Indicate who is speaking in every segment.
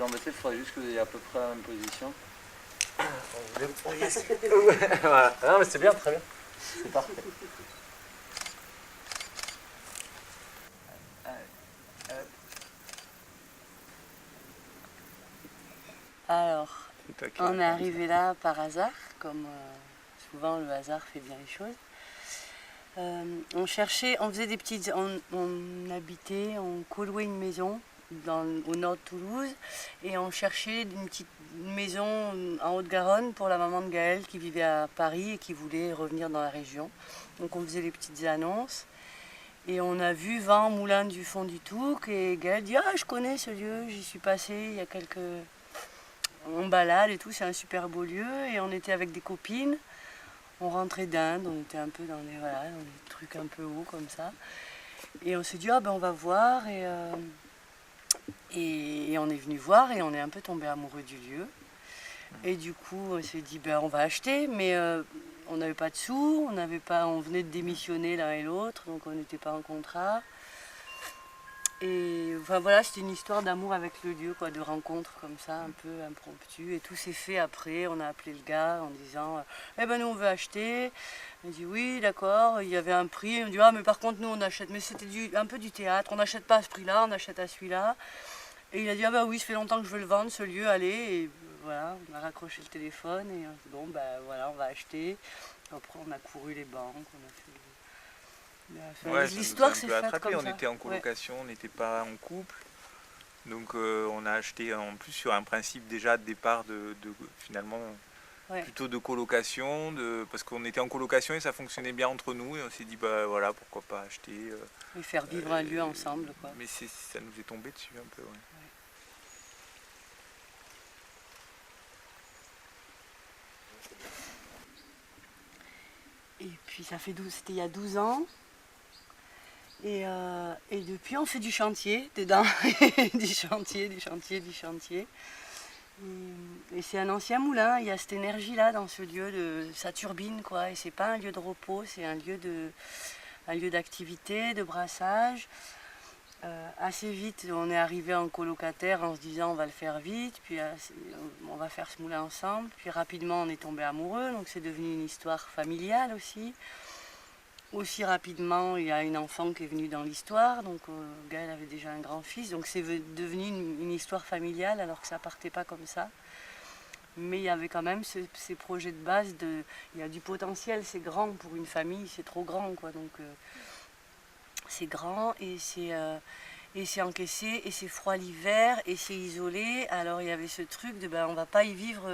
Speaker 1: Jean-Baptiste, il faudrait juste que vous ayez à peu près la même position.
Speaker 2: Voilà. Non, mais c'est bien, très bien. C'est parfait.
Speaker 3: Alors, on est arrivé là par hasard, comme souvent le hasard fait bien les choses. On cherchait, on faisait des petites, on habitait, on coloait une maison au nord de Toulouse et on cherchait une petite maison en Haute-Garonne pour la maman de Gaël qui vivait à Paris et qui voulait revenir dans la région. Donc on faisait les petites annonces et on a vu Vent Moulin du Fond du Touques et Gaël dit « Ah, je connais ce lieu, j'y suis passée il y a quelques... » On balade et tout, c'est un super beau lieu et on était avec des copines. On rentrait d'Inde, on était un peu dans des trucs un peu hauts comme ça. Et on s'est dit, ah ben on va voir. Et on est venu voir et on est un peu tombé amoureux du lieu. Et du coup, on s'est dit, ben on va acheter, mais on n'avait pas de sous, on venait de démissionner l'un et l'autre, donc on n'était pas en contrat. Et enfin voilà, c'était une histoire d'amour avec le lieu, quoi, de rencontre comme ça, un peu impromptue. Et tout s'est fait après, on a appelé le gars en disant eh ben nous on veut acheter. Il a dit oui, d'accord, il y avait un prix. On dit ah mais par contre nous on achète, mais c'était un peu du théâtre, on n'achète pas à ce prix-là, on achète à celui-là. Et il a dit ah bah oui, ça fait longtemps que je veux le vendre ce lieu, allez. Et voilà, on a raccroché le téléphone et bon ben voilà, on va acheter. Après on a couru les banques, on a fait...
Speaker 4: Ouais,
Speaker 3: l'histoire s'est faite comme
Speaker 4: on
Speaker 3: ça.
Speaker 4: était en colocation, on n'était pas en couple. Donc on a acheté en plus sur un principe déjà de départ finalement plutôt de colocation, parce qu'on était en colocation et ça fonctionnait bien entre nous et on s'est dit bah voilà, pourquoi pas acheter.
Speaker 3: Et faire vivre un lieu ensemble, quoi.
Speaker 4: Mais ça nous est tombé dessus un peu, ouais.
Speaker 3: Et puis c'était il y a 12 ans. Et depuis, on fait du chantier dedans, du chantier. Et c'est un ancien moulin, il y a cette énergie-là dans ce lieu, ça turbine, quoi. Et c'est pas un lieu de repos, c'est un lieu d'activité, de brassage. Assez vite, on est arrivé en colocataire en se disant on va le faire vite, puis on va faire ce moulin ensemble. Puis rapidement, on est tombé amoureux, donc c'est devenu une histoire familiale aussi. Aussi rapidement, il y a une enfant qui est venue dans l'histoire, donc Gaël avait déjà un grand-fils, donc c'est devenu une histoire familiale alors que ça partait pas comme ça. Mais il y avait quand même ces projets de base, il y a du potentiel, c'est grand pour une famille, c'est trop grand, quoi. Donc c'est grand et c'est encaissé et c'est froid l'hiver et c'est isolé. Alors il y avait ce truc de on va pas y vivre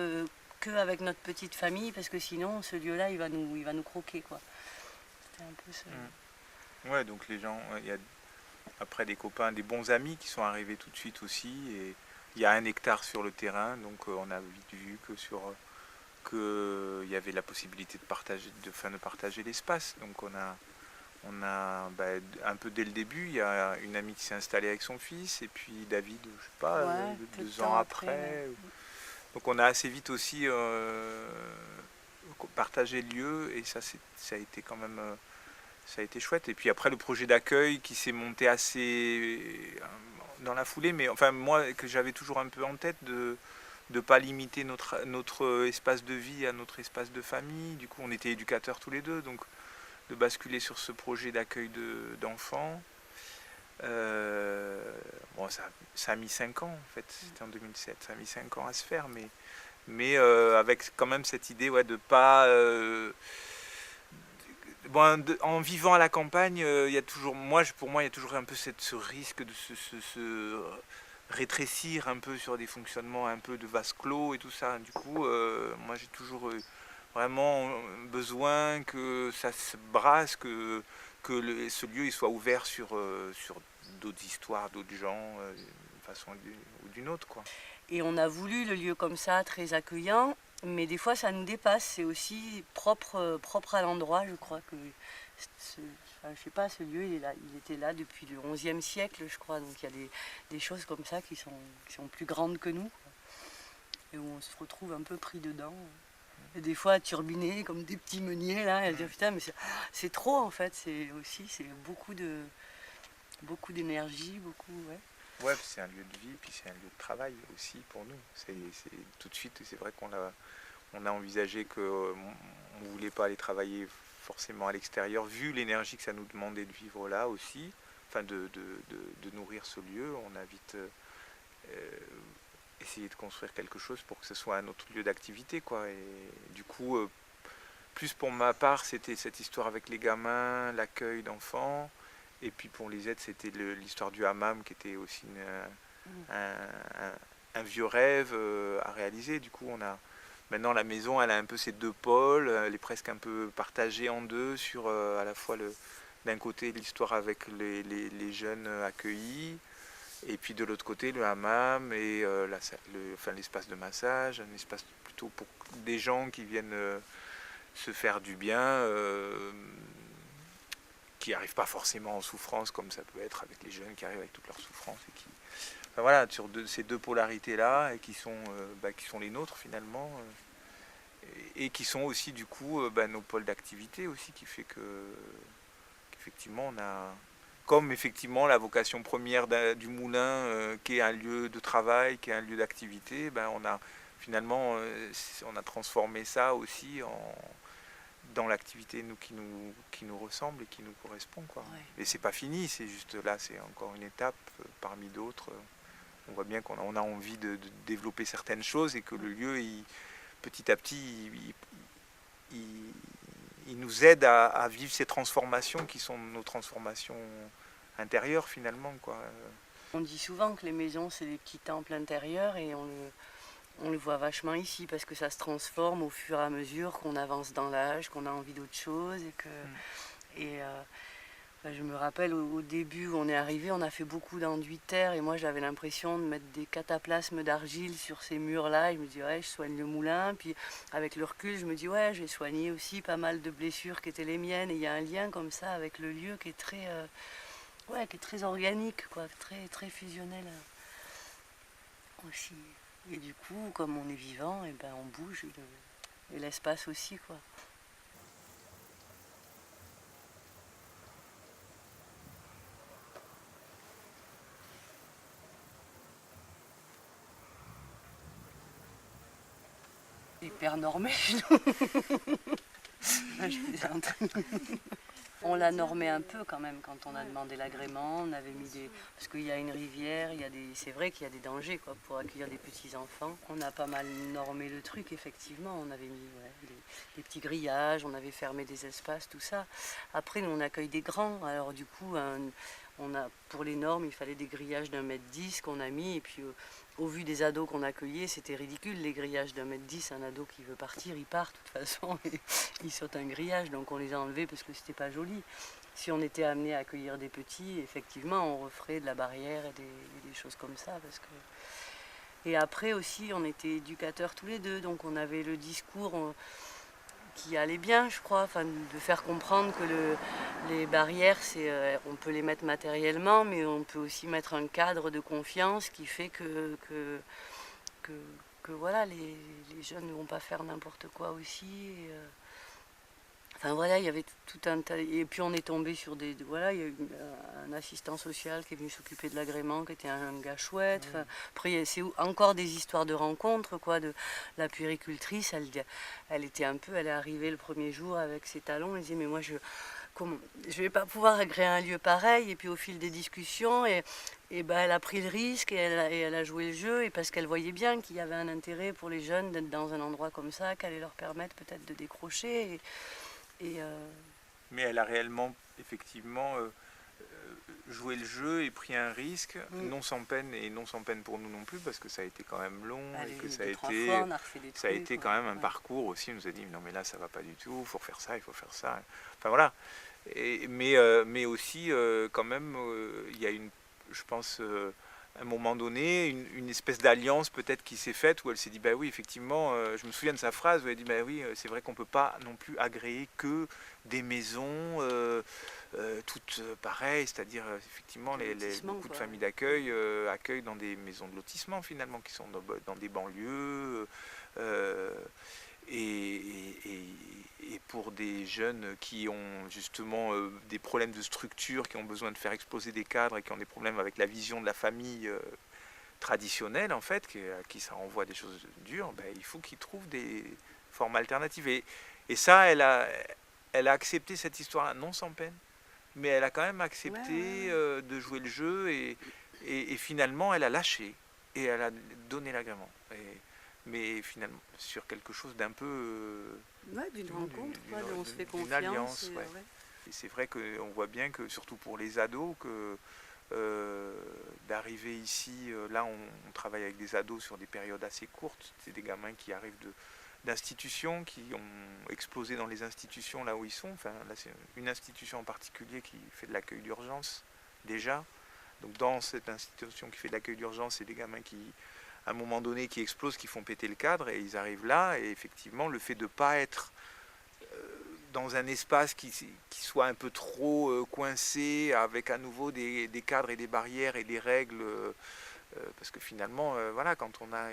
Speaker 3: qu'avec notre petite famille parce que sinon ce lieu-là il va nous croquer, quoi. Un peu ça.
Speaker 4: Ouais, donc les gens, il y a après des copains, des bons amis qui sont arrivés tout de suite aussi, et il y a 1 hectare sur le terrain, donc on a vite vu que il y avait la possibilité de partager l'espace. Donc on a un peu dès le début, il y a une amie qui s'est installée avec son fils, et puis David, je sais pas, 2 ans après.
Speaker 3: Ouais.
Speaker 4: Donc on a assez vite aussi partagé le lieu, et ça a été quand même ça a été chouette. Et puis après le projet d'accueil qui s'est monté assez dans la foulée, mais enfin moi que j'avais toujours un peu en tête de ne pas limiter notre espace de vie à notre espace de famille. Du coup on était éducateurs tous les deux, donc de basculer sur ce projet d'accueil d'enfants. Bon, ça a mis 5 ans en fait, c'était en 2007, ça a mis 5 ans à se faire, mais avec quand même cette idée de pas... en vivant à la campagne, il y a toujours, pour moi, il y a toujours un peu ce risque de se rétrécir un peu sur des fonctionnements un peu de vase clos et tout ça. Du coup, moi j'ai toujours vraiment besoin que ça se brasse, que ce lieu il soit ouvert sur d'autres histoires, d'autres gens, d'une façon ou d'une autre, quoi.
Speaker 3: Et on a voulu le lieu comme ça, très accueillant, mais des fois ça nous dépasse, c'est aussi propre à l'endroit, je crois que, je sais pas, ce lieu il était là depuis le XIe siècle, je crois, donc il y a des choses comme ça qui sont plus grandes que nous, quoi. Et où on se retrouve un peu pris dedans. Et des fois turbinés comme des petits meuniers là, et dire putain mais c'est trop en fait, c'est beaucoup d'énergie, beaucoup, ouais.
Speaker 4: Ouais, puis c'est un lieu de vie, puis c'est un lieu de travail aussi pour nous. Tout de suite, c'est vrai on a envisagé qu'on ne voulait pas aller travailler forcément à l'extérieur, vu l'énergie que ça nous demandait de vivre là aussi, enfin de nourrir ce lieu. On a vite essayé de construire quelque chose pour que ce soit un autre lieu d'activité, quoi. Et du coup, plus pour ma part, c'était cette histoire avec les gamins, l'accueil d'enfants. Et puis pour les aides, c'était l'histoire du hammam qui était aussi un vieux rêve à réaliser. Du coup, maintenant la maison, elle a un peu ces deux pôles. Elle est presque un peu partagée en deux sur à la fois d'un côté l'histoire avec les jeunes accueillis, et puis de l'autre côté le hammam et l'espace de massage, un espace plutôt pour des gens qui viennent se faire du bien. Qui n'arrivent pas forcément en souffrance comme ça peut être avec les jeunes qui arrivent avec toute leur souffrance et qui, enfin voilà, sur ces deux polarités là et qui sont les nôtres finalement et qui sont aussi du coup nos pôles d'activité aussi qui fait qu'effectivement on a comme effectivement la vocation première du moulin qui est un lieu de travail, qui est un lieu d'activité, on a finalement on a transformé ça aussi dans l'activité qui nous ressemble et qui nous correspond, quoi.
Speaker 3: Ouais.
Speaker 4: Et c'est pas fini, c'est juste là, c'est encore une étape parmi d'autres. On voit bien qu'on a envie de développer certaines choses et que le lieu, petit à petit, il nous aide à vivre ces transformations qui sont nos transformations intérieures finalement, quoi.
Speaker 3: On dit souvent que les maisons, c'est des petits temples intérieurs et on le voit vachement ici parce que ça se transforme au fur et à mesure qu'on avance dans l'âge, qu'on a envie d'autre chose. Je me rappelle au début où on est arrivé, on a fait beaucoup d'enduit de terre et moi j'avais l'impression de mettre des cataplasmes d'argile sur ces murs-là. Et je me dis ouais, je soigne le moulin. Puis avec le recul, je me dis ouais, j'ai soigné aussi pas mal de blessures qui étaient les miennes. Et il y a un lien comme ça avec le lieu qui est très organique, quoi, très fusionnel aussi. Et du coup, comme on est vivant, et on bouge et l'espace aussi, quoi. Hyper normé, je plaisante. On l'a normé un peu quand même quand on a demandé l'agrément. On avait mis parce qu'il y a une rivière, c'est vrai qu'il y a des dangers quoi, pour accueillir des petits-enfants. On a pas mal normé le truc, effectivement. On avait mis des petits grillages, on avait fermé des espaces, tout ça. Après, nous, on accueille des grands. Alors du coup, pour les normes, il fallait des grillages d'1,10 m qu'on a mis. Et puis, au vu des ados qu'on accueillait, c'était ridicule. Les grillages d'1,10 m, un ado qui veut partir, il part de toute façon. Et il saute un grillage, donc on les a enlevés parce que c'était pas joli. Si on était amené à accueillir des petits, effectivement, on referait de la barrière et des choses comme ça. Et après aussi, on était éducateurs tous les deux, donc on avait le discours qui allait bien, je crois, de faire comprendre que les barrières, on peut les mettre matériellement, mais on peut aussi mettre un cadre de confiance qui fait que voilà, les jeunes ne vont pas faire n'importe quoi aussi. Il y avait tout un tas. Et puis on est tombé sur il y a eu un assistant social qui est venu s'occuper de l'agrément, qui était un gars chouette. Après, c'est encore des histoires de rencontres, quoi. De la puéricultrice, elle est arrivée le premier jour avec ses talons. Elle disait mais moi je vais pas pouvoir agréer un lieu pareil. Et puis au fil des discussions, elle a pris le risque et elle a joué le jeu. Et parce qu'elle voyait bien qu'il y avait un intérêt pour les jeunes d'être dans un endroit comme ça, qu'elle allait leur permettre peut-être de décrocher.
Speaker 4: Mais elle a réellement, effectivement, joué le jeu et pris un risque, non sans peine, et non sans peine pour nous non plus, parce que ça a été quand même long, et que ça a été quand même un parcours aussi. On nous a dit, non mais là ça va pas du tout, il faut faire ça, il faut faire ça. Enfin voilà. Mais aussi, quand même, il y a je pense, à un moment donné, une espèce d'alliance peut-être qui s'est faite où elle s'est dit bah oui effectivement, je me souviens de sa phrase où elle dit bah oui c'est vrai qu'on peut pas non plus agréer que des maisons toutes pareilles, c'est-à-dire effectivement beaucoup de familles d'accueil accueillent dans des maisons de lotissement finalement qui sont dans des banlieues et pour des jeunes qui ont justement des problèmes de structure, qui ont besoin de faire exploser des cadres et qui ont des problèmes avec la vision de la famille traditionnelle, en fait, à qui ça renvoie des choses dures, ben, il faut qu'ils trouvent des formes alternatives. Et ça, elle a accepté cette histoire non sans peine, mais elle a quand même accepté de jouer le jeu et finalement, elle a lâché et elle a donné l'agrément. Mais finalement, sur quelque chose d'un peu...
Speaker 3: d'une rencontre, on se fait
Speaker 4: d'une
Speaker 3: confiance.
Speaker 4: alliance,
Speaker 3: Et,
Speaker 4: ouais. Et c'est vrai qu'on voit bien que, surtout pour les ados, que d'arriver ici, là on travaille avec des ados sur des périodes assez courtes, c'est des gamins qui arrivent d'institutions, qui ont explosé dans les institutions là où ils sont. Enfin, là c'est une institution en particulier qui fait de l'accueil d'urgence déjà. Donc dans cette institution qui fait de l'accueil d'urgence, c'est des gamins qui, à un moment donné, qui explosent, qui font péter le cadre, et ils arrivent là, et effectivement le fait de ne pas être dans un espace qui soit un peu trop coincé, avec à nouveau des cadres et des barrières et des règles, parce que finalement, voilà, quand on a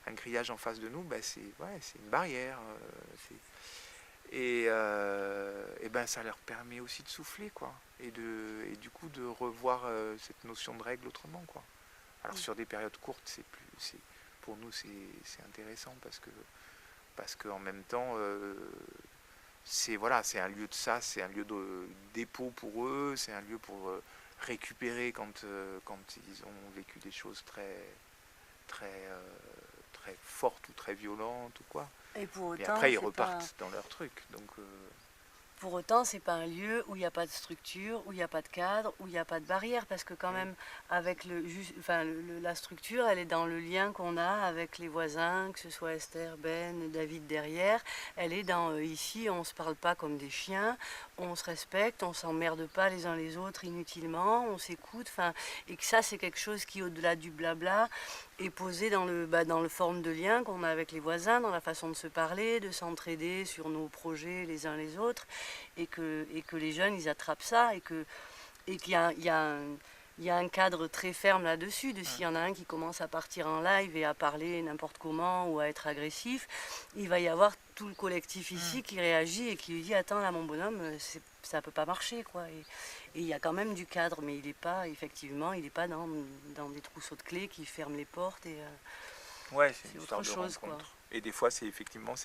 Speaker 4: un grillage en face de nous, ben c'est une barrière. Et ben ça leur permet aussi de souffler, quoi, et du coup de revoir cette notion de règle autrement, quoi. Alors sur des périodes courtes, pour nous c'est intéressant parce que en même temps c'est un lieu de ça, c'est un lieu de dépôt pour eux, c'est un lieu pour récupérer quand ils ont vécu des choses très très fortes ou très violentes ou quoi.
Speaker 3: Et pour autant,
Speaker 4: et après ils repartent dans leur truc. Donc
Speaker 3: pour autant, c'est pas un lieu où il n'y a pas de structure, où il n'y a pas de cadre, où il n'y a pas de barrière, parce que quand même, avec la structure, elle est dans le lien qu'on a avec les voisins, que ce soit Esther, Ben, David derrière. Elle est dans ici, on se parle pas comme des chiens, on se respecte, on s'emmerde pas les uns les autres inutilement, on s'écoute, et que ça, c'est quelque chose qui, au-delà du blabla, est posé dans le forme de lien qu'on a avec les voisins, dans la façon de se parler, de s'entraider sur nos projets les uns les autres, et que les jeunes, ils attrapent ça, et qu'il y a un cadre très ferme là-dessus, de s'il y en a un qui commence à partir en live et à parler n'importe comment ou à être agressif, il va y avoir tout le collectif ici qui réagit et qui lui dit « Attends, là, mon bonhomme, ça peut pas marcher, quoi. » Et il y a quand même du cadre, mais il n'est pas, effectivement, il n'est pas dans des trousseaux de clés qui ferment les portes.
Speaker 4: ouais, c'est une histoire
Speaker 3: autre
Speaker 4: de
Speaker 3: chose,
Speaker 4: rencontre.
Speaker 3: quoi.
Speaker 4: Et des fois, c'est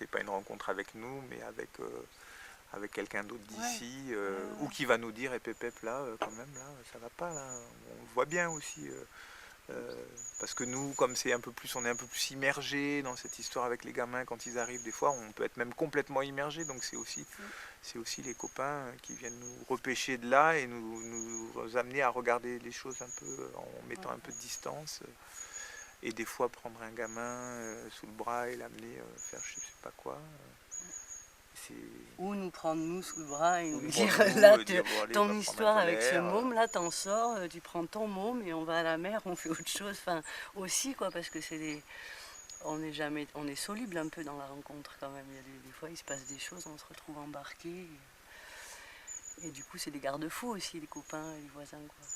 Speaker 4: pas une rencontre avec nous, mais avec quelqu'un d'autre d'ici, ou qui va nous dire, et pépép, là, quand même, là, ça va pas, là. On le voit bien aussi. Parce que nous, comme on est un peu plus immergé dans cette histoire avec les gamins quand ils arrivent, des fois on peut être même complètement immergé, donc c'est aussi les copains qui viennent nous repêcher de là et nous amener à regarder les choses un peu en mettant un peu de distance, et des fois prendre un gamin sous le bras et l'amener faire je sais pas quoi.
Speaker 3: Ou nous prendre nous sous le bras et nous dire
Speaker 4: bon,
Speaker 3: là,
Speaker 4: bon, allez,
Speaker 3: ton histoire avec ce môme, là t'en sors, tu prends ton môme et on va à la mer, on fait autre chose, aussi, quoi, parce que on est soluble un peu dans la rencontre quand même. Il y a des fois il se passe des choses, on se retrouve embarqués et du coup c'est des garde-fous aussi, les copains et les voisins, quoi.